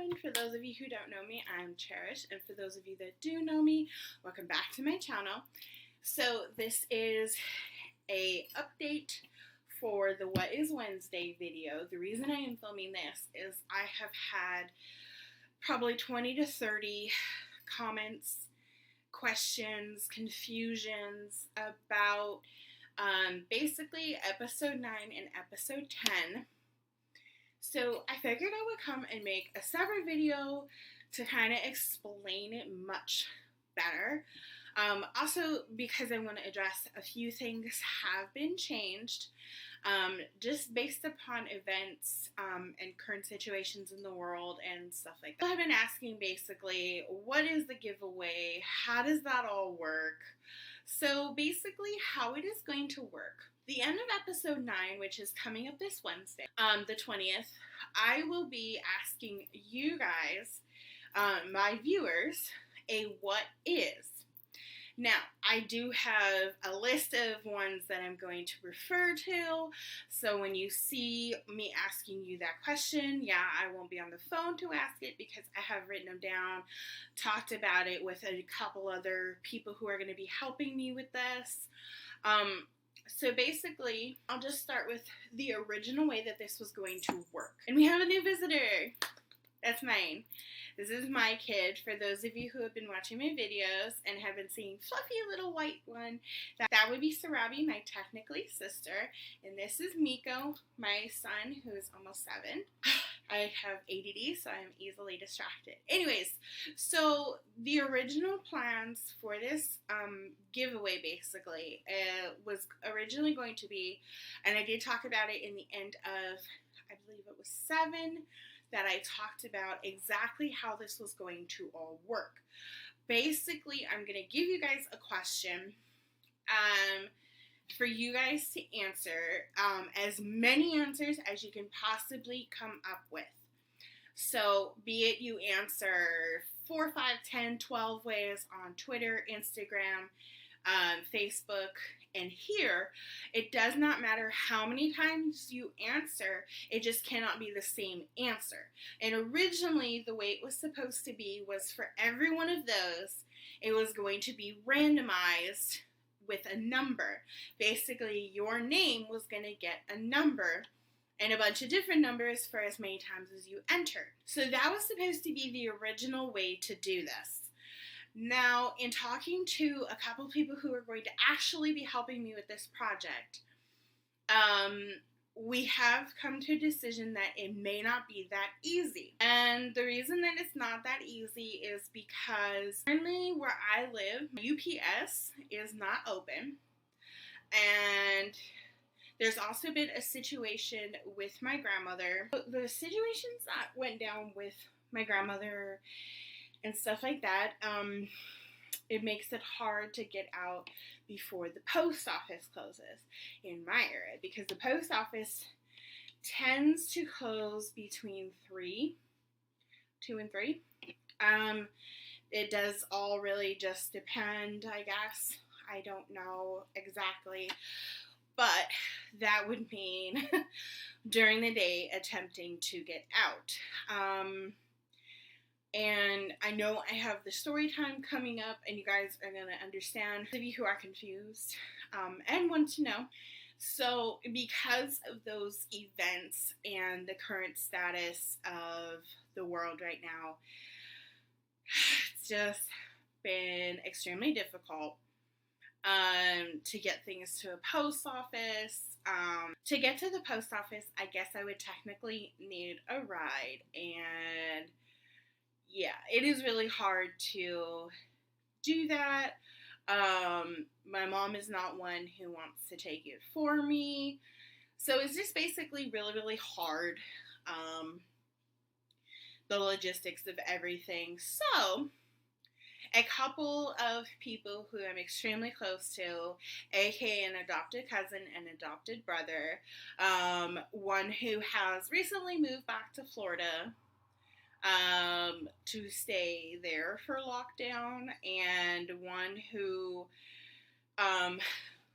everyone. For those of you who don't know me, I'm Cherish, and for those of you that do know me, welcome back to my channel. So this is a update for the What is Wednesday video. The reason I am filming this is I have had probably 20 to 30 comments, questions, confusions about basically episode 9 and episode 10. So I figured I would come and make a separate video to kind of explain it much better. Also because I want to address a few things have been changed just based upon events and current situations in the world and stuff like that. I've been asking basically, what is the giveaway? How does that all work? So basically how it is going to work. The end of episode 9, which is coming up this Wednesday, the 20th, I will be asking you guys, my viewers, a what is. Now, I do have a list of ones that I'm going to refer to, so when you see me asking you that question, yeah, I won't be on the phone to ask it because I have written them down, talked about it with a couple other people who are going to be helping me with this. So basically, I'll just start with the original way that this was going to work. And we have a new visitor. That's mine. This is my kid. For those of you who have been watching my videos and have been seeing fluffy little white one, that would be Sarabi, my technically sister. And this is Miko, my son, who is almost 7. I have ADD, so I'm easily distracted. Anyways, so the original plans for this giveaway basically was originally going to be, and I did talk about it in the end of, I believe it was 7, that I talked about exactly how this was going to all work. Basically, I'm going to give you guys a question for you guys to answer, as many answers as you can possibly come up with. So, be it you answer 4, 5, 10, 12 ways on Twitter, Instagram, Facebook, and here, it does not matter how many times you answer, it just cannot be the same answer. And originally, the way it was supposed to be was for every one of those, it was going to be randomized with a number. Basically, your name was going to get a number and a bunch of different numbers for as many times as you entered. So that was supposed to be the original way to do this. Now, in talking to a couple of people who are going to actually be helping me with this project, we have come to a decision that it may not be that easy. And the reason that it's not that easy is because currently where I live, UPS is not open. And there's also been a situation with my grandmother. The situations that went down with my grandmother and stuff like that, it makes it hard to get out before the post office closes in my area, because the post office tends to close between 2 and 3. It does all really just depend, I guess. I don't know exactly, but that would mean during the day attempting to get out. And I know I have the story time coming up, and you guys are going to understand, those of you who are confused and want to know. So because of those events and the current status of the world right now, it's just been extremely difficult to get things to a post office. To get to the post office, I guess I would technically need a ride, and yeah, it is really hard to do that. My mom is not one who wants to take it for me. So it's just basically really, really hard, the logistics of everything. So a couple of people who I'm extremely close to, aka an adopted cousin and adopted brother, one who has recently moved back to Florida, to stay there for lockdown, and one who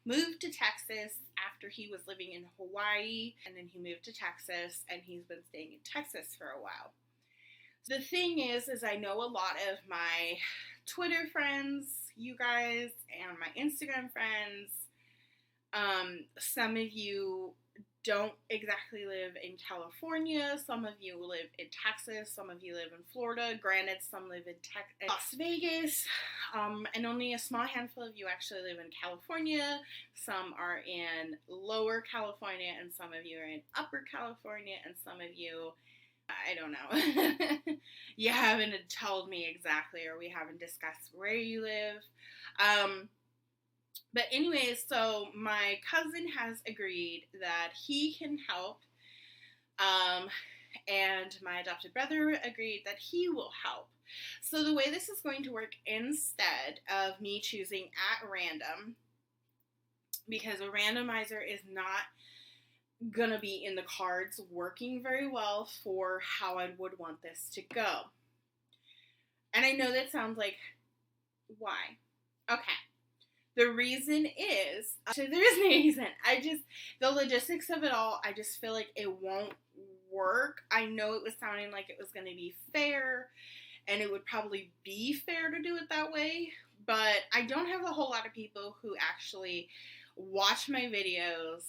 moved to Texas after he was living in Hawaii, and then he moved to Texas, and he's been staying in Texas for a while. The thing is I know a lot of my Twitter friends, you guys, and my Instagram friends, some of you don't exactly live in California. Some of you live in Texas. Some of you live in Florida. Granted, some live in Las Vegas. And only a small handful of you actually live in California. Some are in Lower California, and some of you are in Upper California, and some of you, I don't know. You haven't told me exactly, or we haven't discussed where you live. But anyways, so my cousin has agreed that he can help, and my adopted brother agreed that he will help. So the way this is going to work, instead of me choosing at random, because a randomizer is not gonna be in the cards working very well for how I would want this to go. And I know that sounds like, why? Okay. The reason is, there is no reason. The logistics of it all, I just feel like it won't work. I know it was sounding like it was going to be fair, and it would probably be fair to do it that way, but I don't have a whole lot of people who actually watch my videos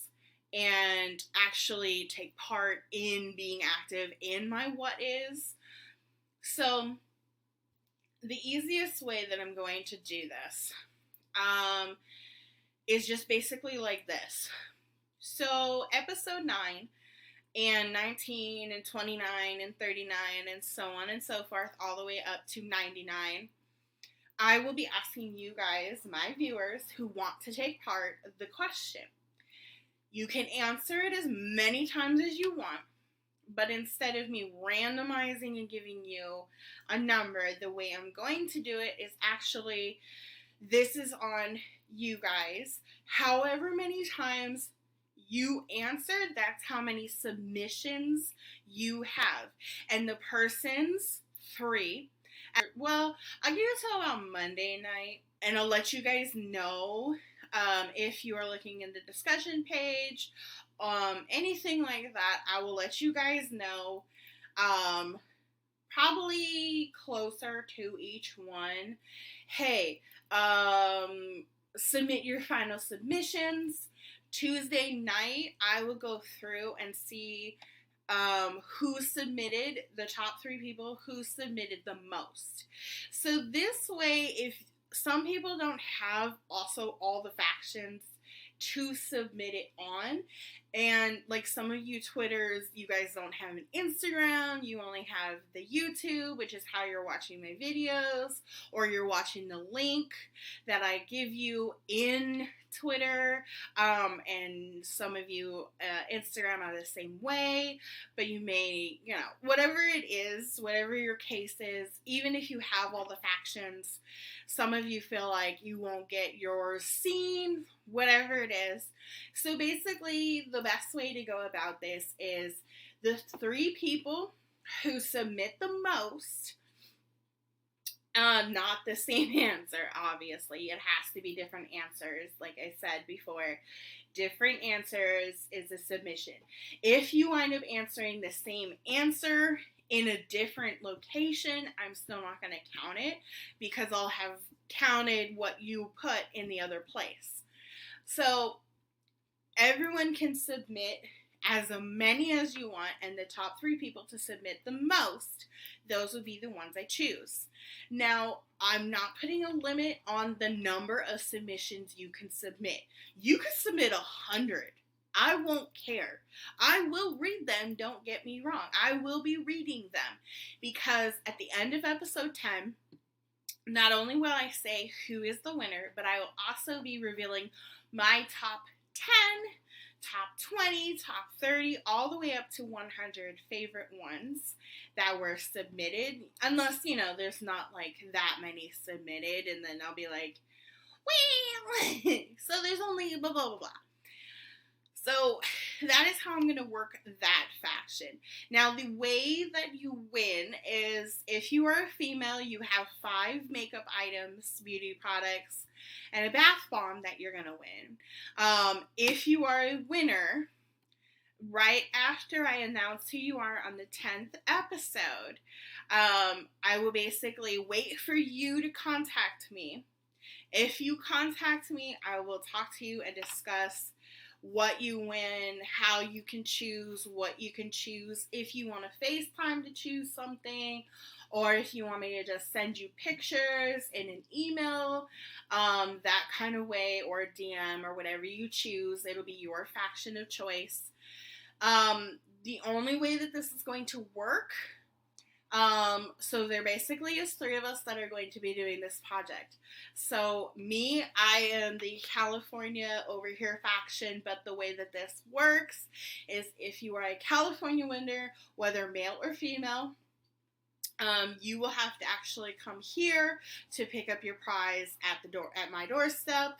and actually take part in being active in my what is. So the easiest way that I'm going to do this is just basically like this. So episode 9 and 19 and 29 and 39 and so on and so forth, all the way up to 99, I will be asking you guys, my viewers who want to take part, the question. You can answer it as many times as you want, but instead of me randomizing and giving you a number, the way I'm going to do it is actually, this is on you guys. However many times you answered, that's how many submissions you have. And the person's 3. Well, I'll give it till about Monday night, and I'll let you guys know if you are looking in the discussion page, anything like that. I will let you guys know. Probably closer to each one. Hey, submit your final submissions. Tuesday night, I will go through and see who submitted, the top 3 people who submitted the most. So this way, if some people don't have also all the factions to submit it on, and like some of you Twitters, you guys don't have an Instagram, you only have the YouTube, which is how you're watching my videos, or you're watching the link that I give you in Twitter, and some of you Instagram are the same way, but you may, whatever it is, whatever your case is, even if you have all the factions, some of you feel like you won't get yours seen, whatever it is. So basically, the best way to go about this is the 3 people who submit the most, not the same answer, obviously. It has to be different answers. Like I said before, different answers is a submission. If you wind up answering the same answer in a different location, I'm still not going to count it, because I'll have counted what you put in the other place. So everyone can submit as many as you want, and the top 3 people to submit the most, those would be the ones I choose. Now, I'm not putting a limit on the number of submissions you can submit. You can submit 100. I won't care. I will read them, don't get me wrong. I will be reading them, because at the end of episode 10, not only will I say who is the winner, but I will also be revealing my top 10, top 20, top 30, all the way up to 100 favorite ones that were submitted. Unless, there's not like that many submitted, and then I'll be like, well, so there's only blah, blah, blah, blah. So that is how I'm going to work that faction. Now, the way that you win is, if you are a female, you have 5 makeup items, beauty products, and a bath bomb that you're going to win. If you are a winner, right after I announce who you are on the 10th episode, I will basically wait for you to contact me. If you contact me, I will talk to you and discuss what you win, how you can choose, what you can choose, if you want to FaceTime to choose something, or if you want me to just send you pictures in an email, that kind of way, or a DM, or whatever you choose. It'll be your faction of choice. The only way that this is going to work, so there basically is 3 of us that are going to be doing this project. So me, I am the California over here faction, but the way that this works is if you are a California winner, whether male or female, you will have to actually come here to pick up your prize at my doorstep.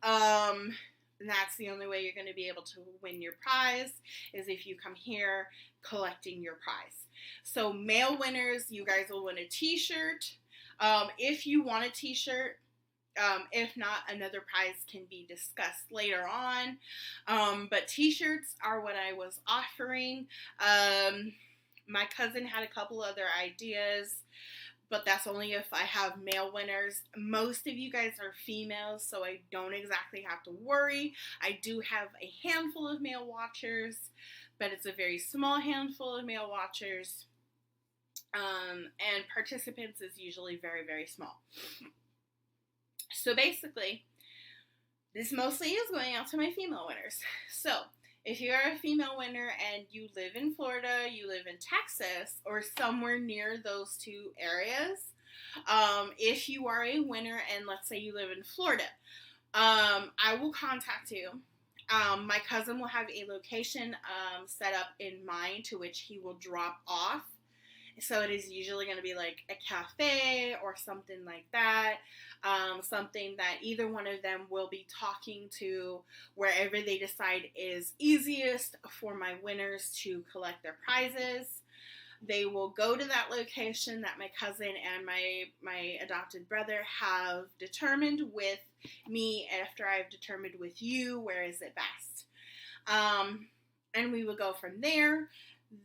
And that's the only way you're going to be able to win your prize, is if you come here collecting your prize. So male winners, you guys will win a t-shirt. If you want a t-shirt, if not, another prize can be discussed later on. But t-shirts are what I was offering. My cousin had a couple other ideas, but that's only if I have male winners. Most of you guys are females, so I don't exactly have to worry. I do have a handful of male watchers, but it's a very small handful of male watchers. And participants is usually very, very small. So basically, this mostly is going out to my female winners. So if you're a female winner and you live in Florida, you live in Texas, or somewhere near those 2 areas, if you are a winner and let's say you live in Florida, I will contact you. My cousin will have a location set up in mind to which he will drop off. So it is usually going to be like a cafe or something like that. Something that either one of them will be talking to wherever they decide is easiest for my winners to collect their prizes. They will go to that location that my cousin and my adopted brother have determined with me after I've determined with you where is it best. And we will go from there.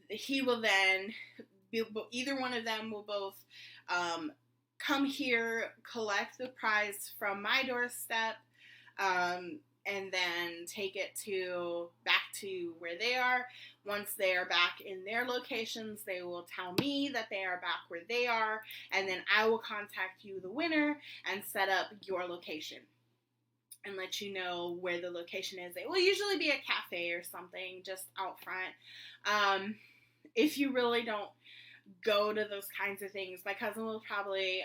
He will then, either one of them will both come here, collect the prize from my doorstep, and then take it back to where they are. Once they are back in their locations, they will tell me that they are back where they are, and then I will contact you, the winner, and set up your location and let you know where the location is. It will usually be a cafe or something just out front. If you really don't go to those kinds of things, my cousin will probably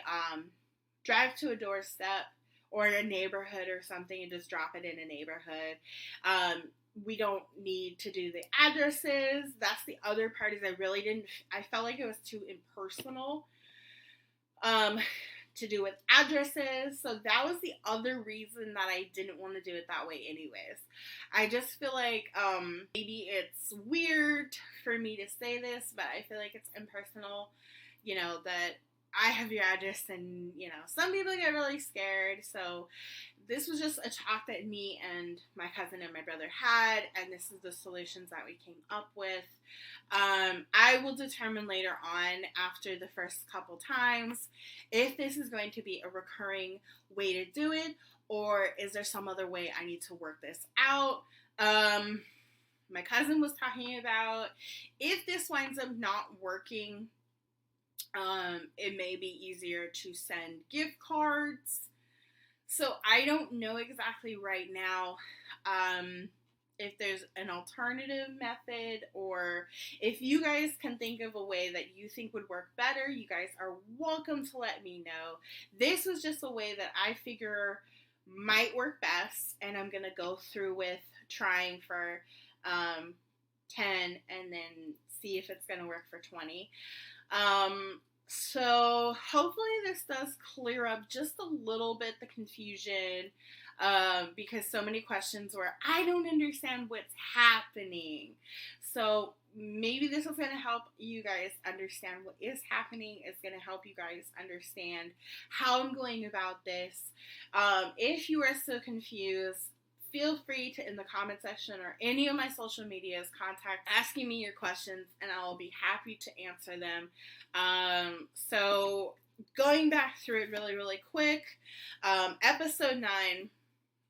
drive to a doorstep or a neighborhood or something and just drop it in a neighborhood. We don't need to do the addresses. That's the other part, is I felt like it was too impersonal to do with addresses. So that was the other reason that I didn't want to do it that way anyways. I just feel like maybe it's weird for me to say this, but I feel like it's impersonal, that I have your address, and some people get really scared. So this was just a talk that me and my cousin and my brother had, and this is the solutions that we came up with. I will determine later on, after the first couple times, if this is going to be a recurring way to do it, or is there some other way I need to work this out. My cousin was talking about, if this winds up not working, it may be easier to send gift cards. So I don't know exactly right now if there's an alternative method, or if you guys can think of a way that you think would work better, you guys are welcome to let me know. This was just a way that I figure might work best, and I'm going to go through with trying for 10 and then see if it's going to work for 20. So hopefully this does clear up just a little bit the confusion, because so many questions were, I don't understand what's happening. So maybe this is going to help you guys understand what is happening. It's going to help you guys understand how I'm going about this. If you are so confused, feel free to, in the comment section or any of my social medias, contact asking me your questions, and I will be happy to answer them. So going back through it really quick, episode 9,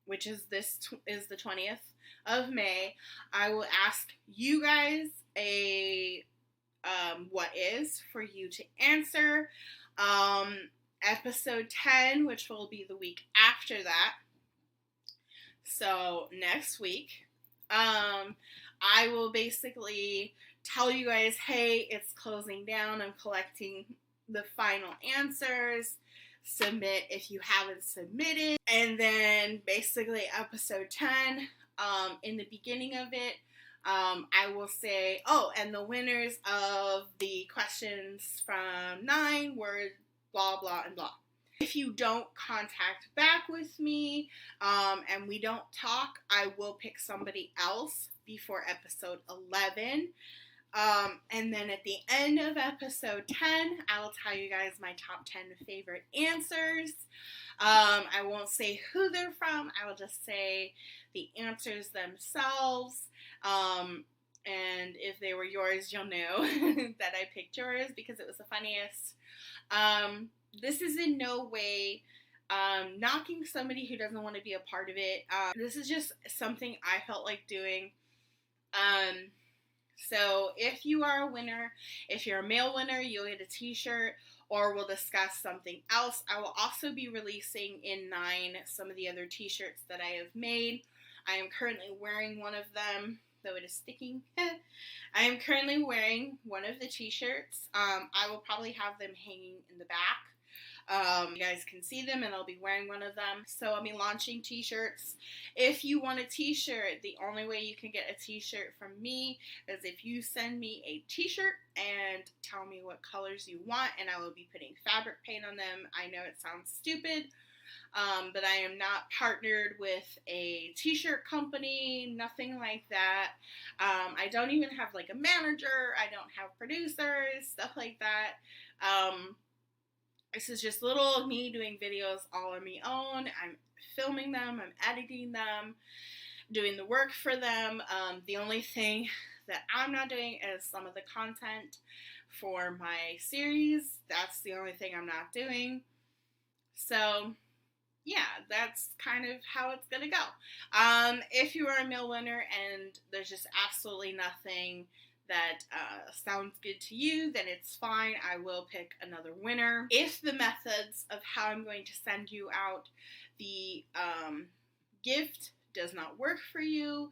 which is is the 20th of May, I will ask you guys a what is for you to answer. Episode 10, which will be the week after that, so next week, I will basically tell you guys, hey, it's closing down, I'm collecting the final answers, submit if you haven't submitted, and then basically episode 10, in the beginning of it, I will say, oh, and the winners of the questions from 9 were blah, blah, and blah. If you don't contact back with me, and we don't talk, I will pick somebody else before episode 11. And then at the end of episode 10, I will tell you guys my top 10 favorite answers. I won't say who they're from. I will just say the answers themselves. And if they were yours, you'll know that I picked yours because it was the funniest. This is in no way knocking somebody who doesn't want to be a part of it. This is just something I felt like doing. So if you are a winner, if you're a male winner, you'll get a t-shirt, or we'll discuss something else. I will also be releasing in 9 some of the other t-shirts that I have made. I am currently wearing one of them, though it is sticking. I am currently wearing one of the t-shirts. I will probably have them hanging in the back. You guys can see them, and I'll be wearing one of them. So I'll be launching t-shirts. If you want a t-shirt, the only way you can get a t-shirt from me is if you send me a t-shirt and tell me what colors you want, and I will be putting fabric paint on them. I know it sounds stupid, but I am not partnered with a t-shirt company, nothing like that. I don't even have like a manager. I don't have producers, stuff like that. This is just little me doing videos all on my own. I'm filming them, I'm editing them, doing the work for them. The only thing that I'm not doing is some of the content for my series. That's the only thing I'm not doing. So yeah, that's kind of how it's gonna go. If you are a male winner and there's just absolutely nothing that sounds good to you, then it's fine. I will pick another winner. If the methods of how I'm going to send you out the gift does not work for you,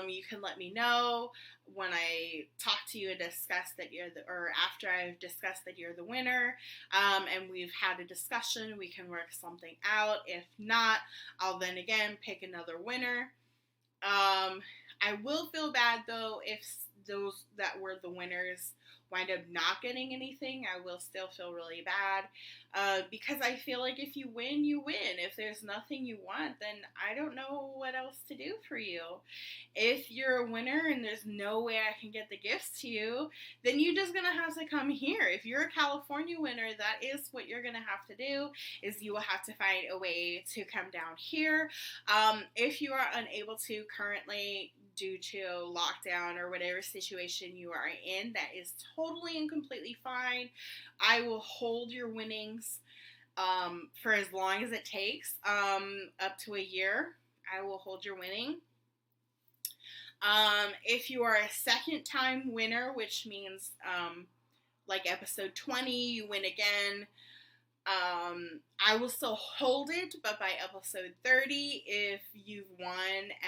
you can let me know when I talk to you and discuss that or after I've discussed that you're the winner, and we've had a discussion, we can work something out. If not, I'll then again pick another winner. I will feel bad though if those that were the winners wind up not getting anything. I will still feel really bad, because I feel like if you win, you win. If there's nothing you want, then I don't know what else to do for you. If you're a winner and there's no way I can get the gifts to you, then you're just gonna have to come here. If you're a California winner, that is what you're gonna have to do, is you will have to find a way to come down here. If you are unable to currently due to lockdown or whatever situation you are in, that is totally and completely fine. I will hold your winnings for as long as it takes, up to a year. I will hold your winning. If you are a second time winner, which means like episode 20, you win again, I will still hold it, but by episode 30, if you've won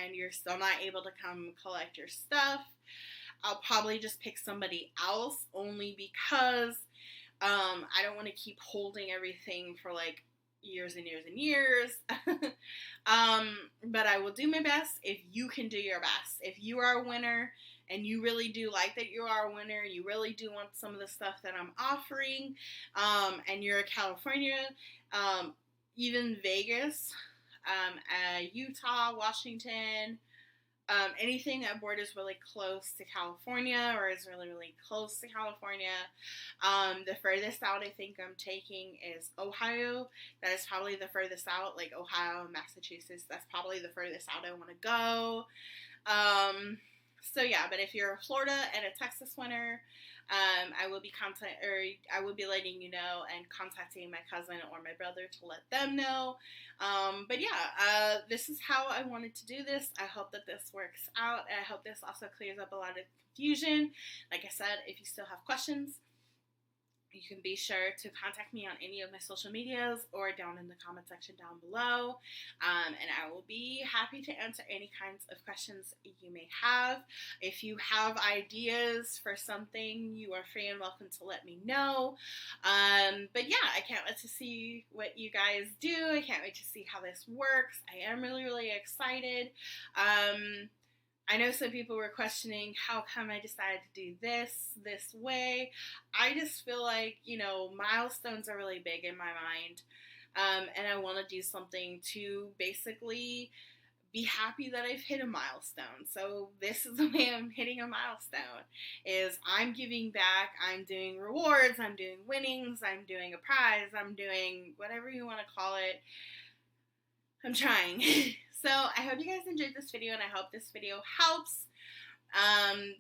and you're still not able to come collect your stuff, I'll probably just pick somebody else, only because I don't want to keep holding everything for like years and years and years. But I will do my best if you can do your best. If you are a winner and you really do like that you are a winner, you really do want some of the stuff that I'm offering, and you're a California, even Vegas, Utah, Washington, anything that borders really close to California or is really, really close to California. The furthest out I think I'm taking is Ohio. That is probably the furthest out, like Ohio and Massachusetts. That's probably the furthest out I want to go. So yeah, but if you're a Florida and a Texas winner, I will be letting you know and contacting my cousin or my brother to let them know. But yeah, this is how I wanted to do this. I hope that this works out, and I hope this also clears up a lot of confusion. Like I said, if you still have questions, you can be sure to contact me on any of my social medias or down in the comment section down below. And I will be happy to answer any kinds of questions you may have. If you have ideas for something, you are free and welcome to let me know. But yeah, I can't wait to see what you guys do. I can't wait to see how this works. I am really, really excited. I know some people were questioning how come I decided to do this way. I just feel like, milestones are really big in my mind. And I want to do something to basically be happy that I've hit a milestone. So this is the way I'm hitting a milestone, is I'm giving back, I'm doing rewards, I'm doing winnings, I'm doing a prize, I'm doing whatever you want to call it. I'm trying. So I hope you guys enjoyed this video, and I hope this video helps.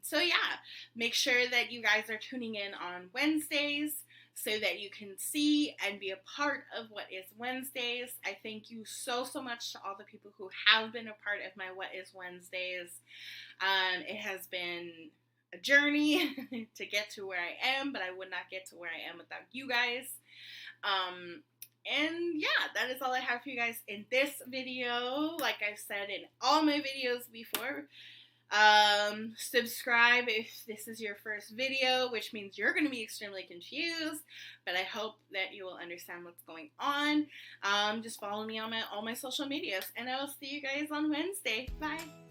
So yeah, make sure that you guys are tuning in on Wednesdays so that you can see and be a part of What Is Wednesdays. I thank you so much to all the people who have been a part of my What Is Wednesdays. It has been a journey to get to where I am, but I would not get to where I am without you guys. And yeah, that is all I have for you guys in this video. Like I've said in all my videos before, subscribe if this is your first video, which means you're going to be extremely confused, but I hope that you will understand what's going on. Just follow me on all my social medias, and I will see you guys on Wednesday. Bye!